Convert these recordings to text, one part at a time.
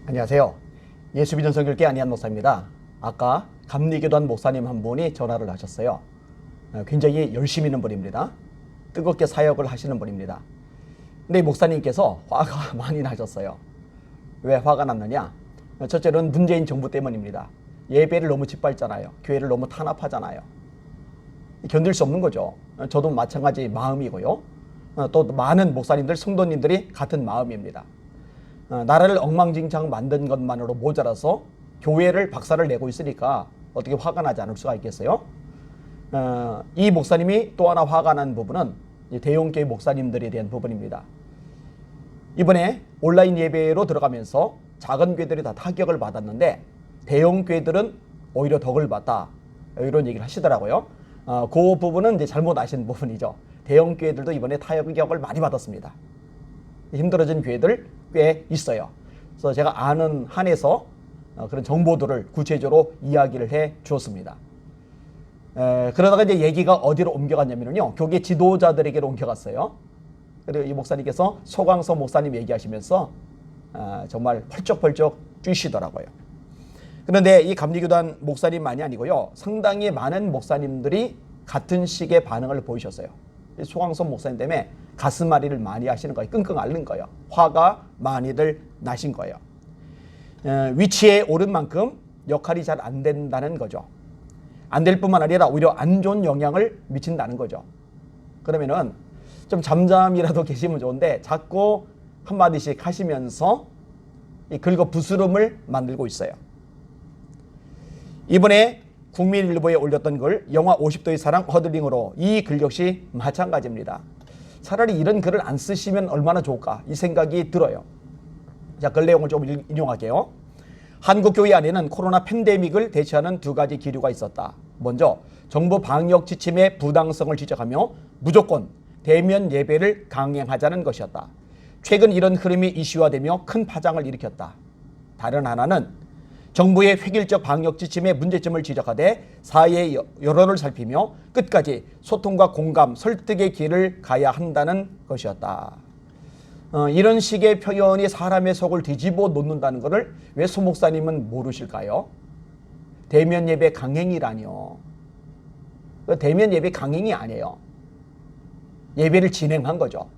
안녕하세요. 예수비전 선교회 안희한 목사입니다. 아까 감리교단 목사님 한 분이 전화를 하셨어요. 굉장히 열심히 있는 분입니다. 뜨겁게 사역을 하시는 분입니다. 근데 이 목사님께서 화가 많이 나셨어요. 왜 화가 났느냐? 첫째는 문재인 정부 때문입니다. 예배를 너무 짓밟잖아요. 교회를 너무 탄압하잖아요. 견딜 수 없는 거죠. 저도 마찬가지 마음이고요. 또 많은 목사님들, 성도님들이 같은 마음입니다. 나라를 엉망진창 만든 것만으로 모자라서 교회를 박살을 내고 있으니까 어떻게 화가 나지 않을 수가 있겠어요? 이 목사님이 또 하나 화가 난 부분은 대형교회 목사님들에 대한 부분입니다. 이번에 온라인 예배로 들어가면서 작은 교회들이 다 타격을 받았는데 대형교회들은 오히려 덕을 봤다, 이런 얘기를 하시더라고요. 그 부분은 이제 잘못 아신 부분이죠. 대형교회들도 이번에 타격을 많이 받았습니다. 힘들어진 교회들 꽤 있어요. 그래서 제가 아는 한에서 그런 정보들을 구체적으로 이야기를 해 주었습니다. 그러다가 이제 얘기가 어디로 옮겨갔냐면요, 교계 지도자들에게로 옮겨갔어요. 그리고 이 목사님께서 소강서 목사님 얘기하시면서 정말 펄쩍펄쩍 뛰시더라고요. 그런데 이 감리교단 목사님만이 아니고요, 상당히 많은 목사님들이 같은 식의 반응을 보이셨어요. 소강서 목사님 때문에 가슴앓이를 많이 하시는 거예요. 끙끙 앓는 거예요. 화가 많이들 나신 거예요. 위치에 오른 만큼 역할이 잘 안 된다는 거죠. 안 될 뿐만 아니라 오히려 안 좋은 영향을 미친다는 거죠. 그러면은 좀 잠잠이라도 계시면 좋은데 자꾸 한마디씩 하시면서 이 긁어 부스럼을 만들고 있어요. 이번에 국민일보에 올렸던 글, 영화 50도의 사랑 허들링으로, 이 글 역시 마찬가지입니다. 차라리 이런 글을 안 쓰시면 얼마나 좋을까, 이 생각이 들어요. 자, 글 내용을 좀 인용할게요. 한국교회 안에는 코로나 팬데믹을 대처하는 두 가지 기류가 있었다. 먼저 정부 방역 지침의 부당성을 지적하며 무조건 대면 예배를 강행하자는 것이었다. 최근 이런 흐름이 이슈화되며 큰 파장을 일으켰다. 다른 하나는 정부의 획일적 방역 지침의 문제점을 지적하되 사회의 여론을 살피며 끝까지 소통과 공감, 설득의 길을 가야 한다는 것이었다. 이런 식의 표현이 사람의 속을 뒤집어 놓는다는 것을 왜 소 목사님은 모르실까요? 대면 예배 강행이라뇨. 대면 예배 강행이 아니에요. 예배를 진행한 거죠.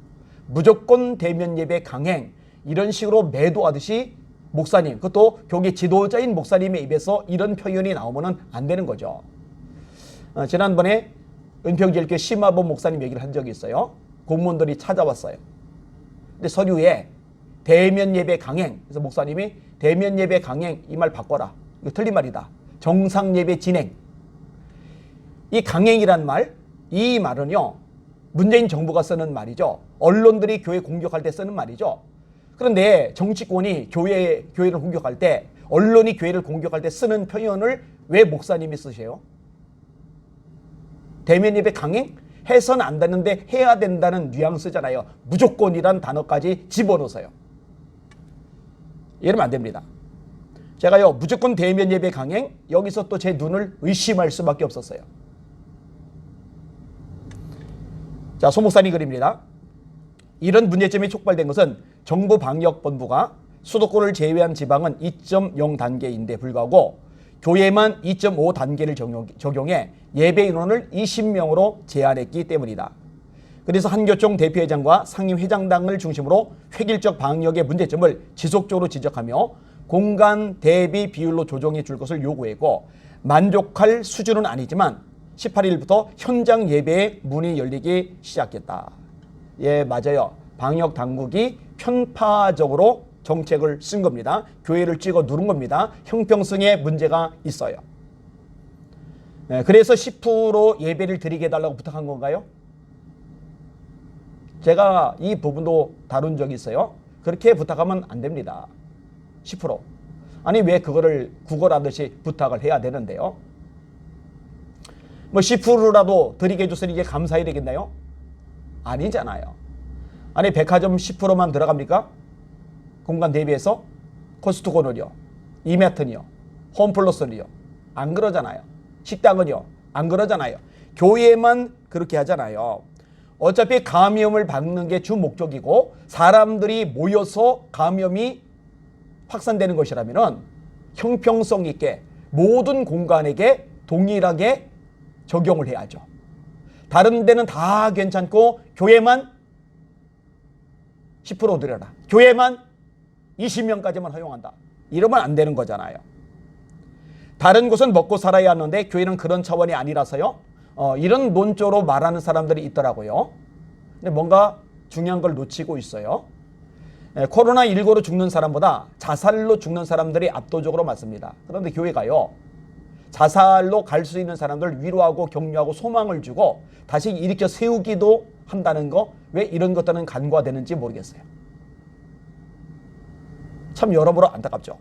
무조건 대면 예배 강행, 이런 식으로 매도하듯이 목사님, 그것도 교계 지도자인 목사님의 입에서 이런 표현이 나오면 안 되는 거죠. 지난번에 은평제일교회 심화범 목사님 얘기를 한 적이 있어요. 공무원들이 찾아왔어요. 근데 서류에 대면 예배 강행, 그래서 목사님이 대면 예배 강행, 이 말 바꿔라. 이거 틀린 말이다. 정상 예배 진행. 이 강행이란 말, 이 말은요, 문재인 정부가 쓰는 말이죠. 언론들이 교회 공격할 때 쓰는 말이죠. 그런데 정치권이 교회를 공격할 때, 언론이 교회를 공격할 때 쓰는 표현을 왜 목사님이 쓰세요? 대면 예배 강행? 해서는 안 되는데 해야 된다는 뉘앙스잖아요. 무조건이란 단어까지 집어넣어서요. 이러면 안 됩니다. 제가요, 무조건 대면 예배 강행, 여기서 또 제 눈을 의심할 수밖에 없었어요. 자, 소 목사님 글입니다. 이런 문제점이 촉발된 것은 정부 방역본부가 수도권을 제외한 지방은 2.0 단계인데 불구하고 교회만 2.5 단계를 적용해 예배 인원을 20명으로 제한했기 때문이다. 그래서 한교총 대표회장과 상임회장당을 중심으로 획일적 방역의 문제점을 지속적으로 지적하며 공간 대비 비율로 조정해 줄 것을 요구했고, 만족할 수준은 아니지만 18일부터 현장 예배의 문이 열리기 시작했다. 예, 맞아요. 방역 당국이 편파적으로 정책을 쓴 겁니다. 교회를 찍어 누른 겁니다. 형평성에 문제가 있어요. 그래서 10% 예배를 드리게 해달라고 부탁한 건가요? 제가 이 부분도 다룬 적이 있어요. 그렇게 부탁하면 안 됩니다. 10%. 아니, 왜 그거를 구걸하듯이 부탁을 해야 되는데요? 뭐 10%라도 드리게 해줬으니 이제 감사해야 되겠나요? 아니잖아요. 아니, 백화점 10%만 들어갑니까? 공간 대비해서? 코스트코는요? 이마트는요? 홈플러스는요? 안 그러잖아요. 식당은요? 안 그러잖아요. 교회만 그렇게 하잖아요. 어차피 감염을 막는 게 주 목적이고 사람들이 모여서 감염이 확산되는 것이라면 형평성 있게 모든 공간에게 동일하게 적용을 해야죠. 다른 데는 다 괜찮고 교회만 10% 늘려라, 교회만 20명까지만 허용한다, 이러면 안 되는 거잖아요. 다른 곳은 먹고 살아야 하는데 교회는 그런 차원이 아니라서요, 이런 논조로 말하는 사람들이 있더라고요. 근데 뭔가 중요한 걸 놓치고 있어요. 코로나19로 죽는 사람보다 자살로 죽는 사람들이 압도적으로 많습니다. 그런데 교회가요, 자살로 갈 수 있는 사람들 위로하고 격려하고 소망을 주고 다시 일으켜 세우기도 한다는 거, 왜 이런 것들은 간과되는지 모르겠어요. 참 여러모로 안타깝죠.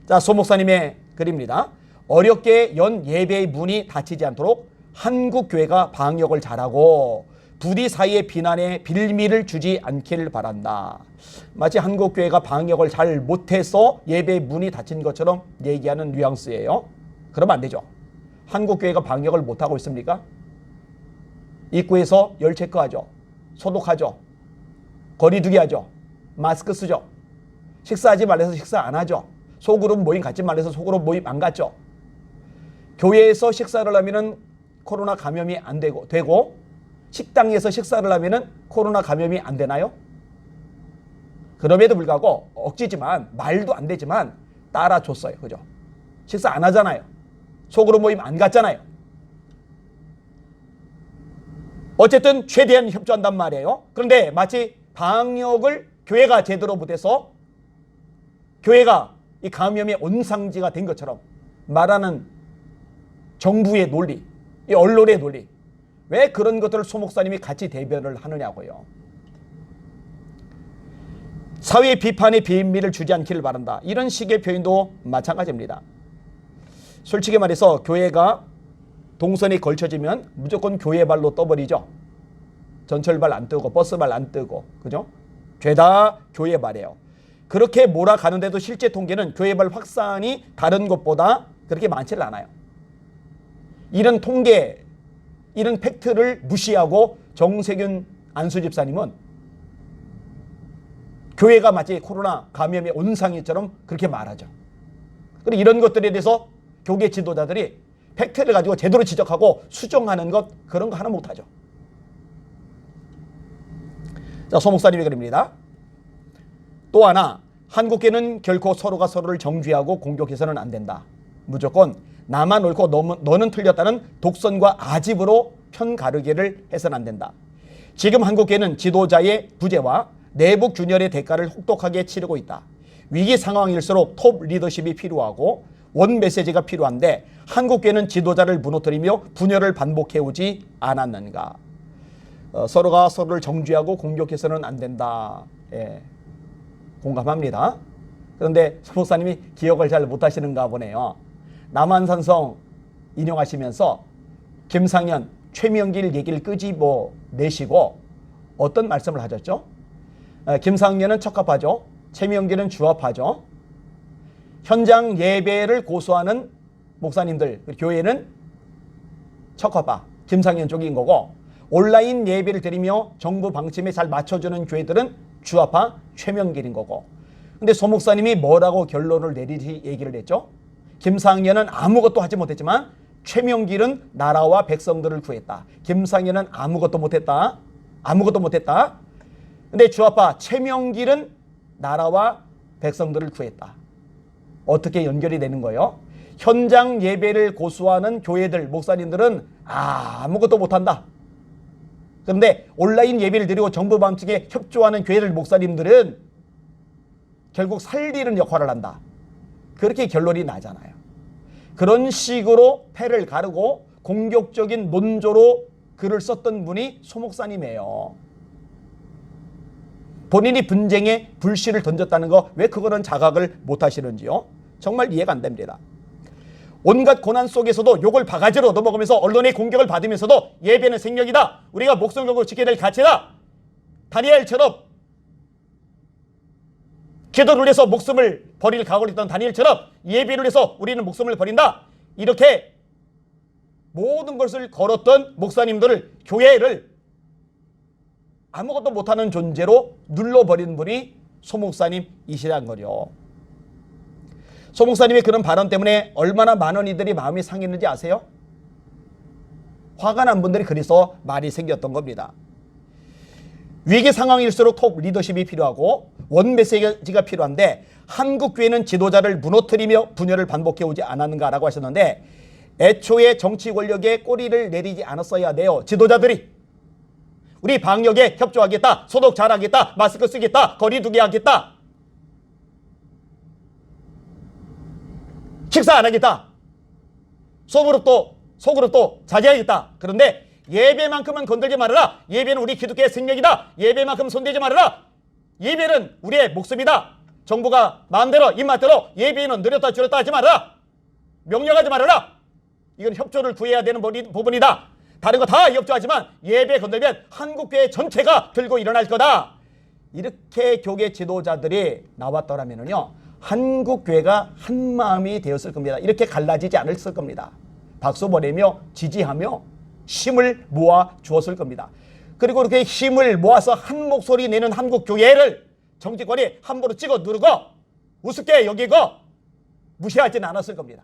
자, 소 목사님의 글입니다. 어렵게 연 예배의 문이 닫히지 않도록 한국 교회가 방역을 잘하고 부디 사이의 비난에 빌미를 주지 않길 바란다. 마치 한국 교회가 방역을 잘 못해서 예배의 문이 닫힌 것처럼 얘기하는 뉘앙스예요. 그러면 안 되죠. 한국 교회가 방역을 못하고 있습니까? 입구에서 열 체크하죠. 소독하죠. 거리두기 하죠. 마스크 쓰죠. 식사하지 말래서 식사 안 하죠. 소그룹 모임 갖지 말래서 소그룹 모임 안 갔죠. 교회에서 식사를 하면은 코로나 감염이 안 되고 식당에서 식사를 하면은 코로나 감염이 안 되나요? 그럼에도 불구하고 억지지만, 말도 안 되지만 따라줬어요. 그죠? 식사 안 하잖아요. 소그룹 모임 안 갔잖아요. 어쨌든 최대한 협조한단 말이에요. 그런데 마치 방역을 교회가 제대로 못해서 교회가 이 감염의 온상지가 된 것처럼 말하는 정부의 논리, 이 언론의 논리, 왜 그런 것들을 소 목사님이 같이 대변을 하느냐고요. 사회의 비판에 비밀을 주지 않기를 바란다. 이런 식의 표현도 마찬가지입니다. 솔직히 말해서 교회가 동선이 걸쳐지면 무조건 교회 발로 떠버리죠. 전철발 안 뜨고 버스발 안 뜨고, 그죠? 죄다 교회 발이에요. 그렇게 몰아가는데도 실제 통계는 교회발 확산이 다른 곳보다 그렇게 많지는 않아요. 이런 통계, 이런 팩트를 무시하고 정세균 안수 집사님은 교회가 마치 코로나 감염의 온상이처럼 그렇게 말하죠. 그리고 이런 것들에 대해서 교계 지도자들이 팩트를 가지고 제대로 지적하고 수정하는 것, 그런 거 하나 못하죠. 자, 소 목사님의 글입니다. 또 하나, 한국교회는 결코 서로가 서로를 정죄하고 공격해서는 안 된다. 무조건 나만 옳고 너는 틀렸다는 독선과 아집으로 편 가르기를 해서는 안 된다. 지금 한국교회는 지도자의 부재와 내부 균열의 대가를 혹독하게 치르고 있다. 위기 상황일수록 톱 리더십이 필요하고 원 메시지가 필요한데 한국교회는 지도자를 무너뜨리며 분열을 반복해오지 않았는가. 서로가 서로를 정죄하고 공격해서는 안 된다. 예, 공감합니다. 그런데 소 목사님이 기억을 잘 못하시는가 보네요. 남한산성 인용하시면서 김상현, 최명길 얘기를 끄집어내시고 어떤 말씀을 하셨죠? 김상현은 척합하죠. 최명길은 주합하죠. 현장 예배를 고수하는 목사님들, 교회는 척합파, 김상현 쪽인 거고, 온라인 예배를 드리며 정부 방침에 잘 맞춰주는 교회들은 주합파, 최명길인 거고. 근데 소 목사님이 뭐라고 결론을 내리지 얘기를 했죠? 김상현은 아무것도 하지 못했지만 최명길은 나라와 백성들을 구했다. 김상현은 아무것도 못했다. 아무것도 못했다. 근데 주합파 최명길은 나라와 백성들을 구했다. 어떻게 연결이 되는 거예요? 현장 예배를 고수하는 교회들, 목사님들은 아무것도 못한다. 그런데 온라인 예배를 드리고 정부 방침에 협조하는 교회들, 목사님들은 결국 살리는 역할을 한다. 그렇게 결론이 나잖아요. 그런 식으로 패를 가르고 공격적인 논조로 글을 썼던 분이 소 목사님이에요. 본인이 분쟁에 불씨를 던졌다는 거, 왜 그거는 자각을 못 하시는지요? 정말 이해가 안 됩니다. 온갖 고난 속에서도 욕을 바가지로 얻어먹으면서 언론의 공격을 받으면서도 예배는 생명이다. 우리가 목숨 걸고 지켜야 될 가치다. 다니엘처럼 기도를 위해서 목숨을 버릴 각오를 했던 다니엘처럼 예배를 위해서 우리는 목숨을 버린다. 이렇게 모든 것을 걸었던 목사님들을, 교회를 아무것도 못하는 존재로 눌러버린 분이 소 목사님이시란 거죠. 소 목사님의 그런 발언 때문에 얼마나 많은 이들이 마음이 상했는지 아세요? 화가 난 분들이 그래서 말이 생겼던 겁니다. 위기 상황일수록 톱 리더십이 필요하고 원메시지가 필요한데 한국 교회는 지도자를 무너뜨리며 분열을 반복해 오지 않았는가라고 하셨는데 애초에 정치 권력에 꼬리를 내리지 않았어야 돼요. 지도자들이 우리 방역에 협조하겠다, 소독 잘하겠다, 마스크 쓰겠다, 거리 두기 하겠다, 식사 안 하겠다, 소그룹도 자제하겠다. 그런데 예배만큼은 건들지 말아라. 예배는 우리 기독교의 생명이다. 예배만큼 손대지 말아라. 예배는 우리의 목숨이다. 정부가 마음대로 입맛대로 예배는 느렸다 줄였다 하지 말아라. 명령하지 말아라. 이건 협조를 구해야 되는 부분이다. 다른 거 다 협조하지만 예배 건들면 한국교회 전체가 들고 일어날 거다. 이렇게 교계 지도자들이 나왔더라면요, 한국교회가 한마음이 되었을 겁니다. 이렇게 갈라지지 않았을 겁니다. 박수 보내며 지지하며 힘을 모아 주었을 겁니다. 그리고 이렇게 힘을 모아서 한 목소리 내는 한국교회를 정치권이 함부로 찍어 누르고 우습게 여기고 무시하지는 않았을 겁니다.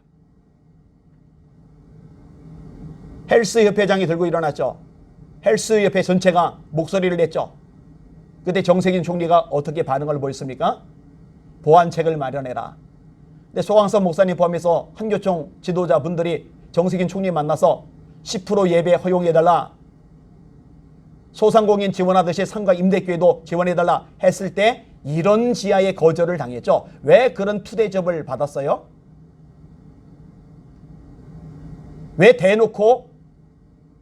헬스협회장이 들고 일어났죠. 헬스협회 전체가 목소리를 냈죠. 그때 정세균 총리가 어떻게 반응을 보였습니까? 보완책을 마련해라. 근데 소강선 목사님 포함해서 한교총 지도자분들이 정세균 총리 만나서 10% 예배 허용해달라, 소상공인 지원하듯이 상가 임대교회도 지원해달라 했을 때 이런 지하의 거절을 당했죠. 왜 그런 푸대접을 받았어요? 왜 대놓고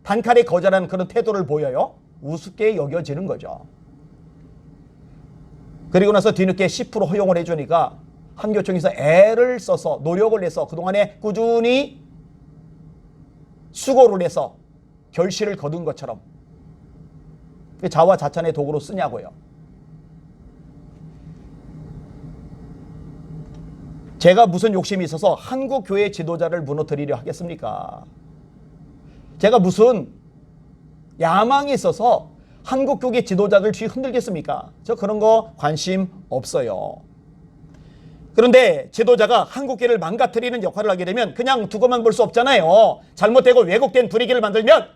단칼에 거절하는 그런 태도를 보여요? 우습게 여겨지는 거죠. 그리고 나서 뒤늦게 10% 허용을 해주니까 한교총에서 애를 써서 노력을 해서 그동안에 꾸준히 수고를 해서 결실을 거둔 것처럼 자화자찬의 도구로 쓰냐고요. 제가 무슨 욕심이 있어서 한국 교회 지도자를 무너뜨리려 하겠습니까? 제가 무슨 야망이 있어서 한국 교회 지도자들 뒤 흔들겠습니까? 저 그런 거 관심 없어요. 그런데 지도자가 한국교회를 망가뜨리는 역할을 하게 되면 그냥 두고만 볼 수 없잖아요. 잘못되고 왜곡된 분위기를 만들면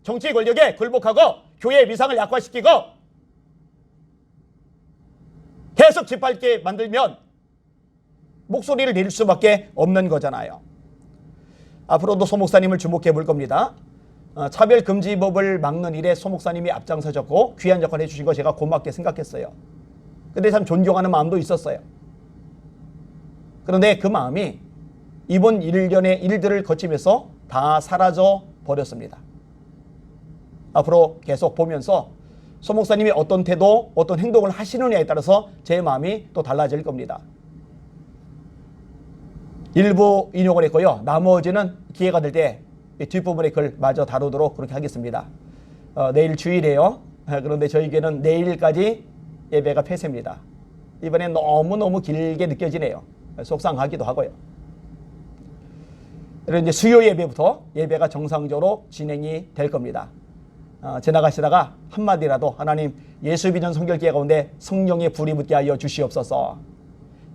정치 권력에 굴복하고 교회의 위상을 약화시키고 계속 짓밟게 만들면 목소리를 내릴 수밖에 없는 거잖아요. 앞으로도 소 목사님을 주목해 볼 겁니다. 차별금지법을 막는 일에 소 목사님이 앞장서셨고 귀한 역할을 해주신 거 제가 고맙게 생각했어요. 근데 참 존경하는 마음도 있었어요. 그런데 그 마음이 이번 일련의 일들을 거치면서 다 사라져 버렸습니다. 앞으로 계속 보면서 소 목사님이 어떤 태도, 어떤 행동을 하시느냐에 따라서 제 마음이 또 달라질 겁니다. 일부 인용을 했고요. 나머지는 기회가 될 때 뒷부분의 글 마저 다루도록 그렇게 하겠습니다. 내일 주일이에요. 그런데 저희에게는 내일까지 예배가 폐쇄입니다. 이번엔 너무너무 길게 느껴지네요. 속상하기도 하고요. 그리고 이제 수요 예배부터 예배가 정상적으로 진행이 될 겁니다. 지나가시다가 한마디라도 하나님 예수 비전 성결기회 가운데 성령의 불이 붙게 하여 주시옵소서.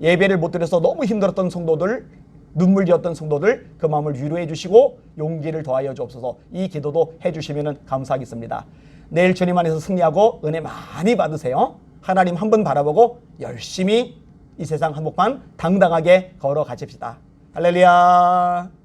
예배를 못 드려서 너무 힘들었던 성도들, 눈물지었던 성도들 그 마음을 위로해 주시고 용기를 더하여 주옵소서. 이 기도도 해주시면 감사하겠습니다. 내일 주님 안에서 승리하고 은혜 많이 받으세요. 하나님 한 번 바라보고 열심히 이 세상 한복판 당당하게 걸어가십시다. 할렐루야.